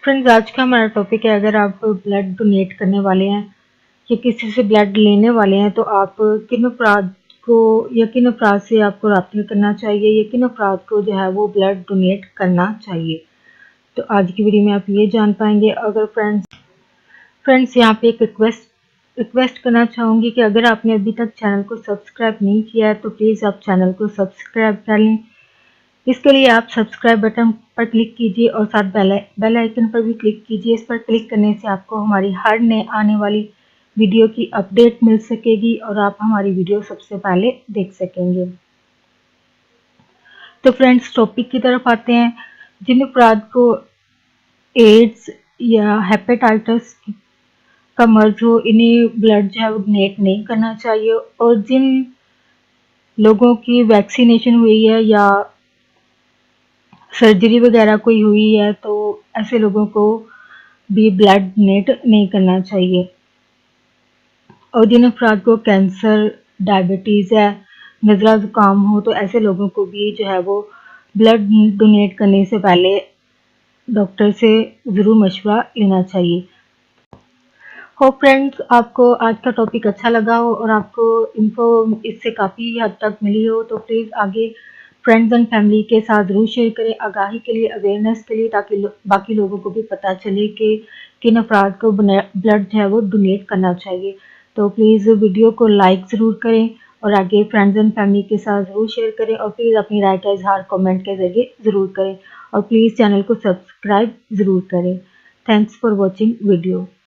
Friends, आज का हमारा टॉपिक है, अगर आप ब्लड डोनेट करने वाले हैं या किसी से ब्लड लेने वाले हैं तो आप किन अफराद को या किन अफराद से आपको राब्ता करना चाहिए या किन अफराद को जो है वो ब्लड डोनेट करना चाहिए। तो आज की वीडियो में आप ये जान पाएंगे। अगर फ्रेंड्स यहाँ पे एक रिक्वेस्ट करना चाहूँगी कि अगर आपने अभी तक चैनल को सब्सक्राइब नहीं किया है तो प्लीज़ आप चैनल को सब्सक्राइब कर लें। इसके लिए आप सब्सक्राइब बटन पर क्लिक कीजिए और साथ बेल आइकन पर भी क्लिक कीजिए। इस पर क्लिक करने से आपको हमारी हर नए आने वाली वीडियो की अपडेट मिल सकेगी और आप हमारी वीडियो सबसे पहले देख सकेंगे। तो फ्रेंड्स, टॉपिक की तरफ आते हैं। जिन अफराद को एड्स या हेपेटाइटिस का मर्ज हो, इन्हें ब्लड जो है वो डोनेट नहीं करना चाहिए। और जिन लोगों की वैक्सीनेशन हुई है या सर्जरी वगैरह कोई हुई है तो ऐसे लोगों को भी ब्लड डोनेट नहीं करना चाहिए। और जिन अफराद को कैंसर, डायबिटीज़ है, नज़ला ज़ुकाम हो तो ऐसे लोगों को भी जो है वो ब्लड डोनेट करने से पहले डॉक्टर से ज़रूर मशवरा लेना चाहिए। होप फ्रेंड्स, आपको आज का टॉपिक अच्छा लगा हो और आपको इन्फो इससे काफ़ी हद तक मिली हो तो प्लीज़ आगे फ्रेंड्स एंड फैमिली के साथ ज़रूर शेयर करें, आगाही के लिए, अवेयरनेस के लिए, ताकि बाकी लोगों को भी पता चले कि किन अफराद को ब्लड जो है वो डोनेट करना चाहिए। तो प्लीज़ वीडियो को लाइक ज़रूर करें और आगे फ्रेंड्स एंड फैमिली के साथ ज़रूर शेयर करें और प्लीज़ अपनी राय का इजहार कमेंट के ज़रिए ज़रूर करें और प्लीज़ चैनल को सब्सक्राइब ज़रूर करें। Thanks for watching video.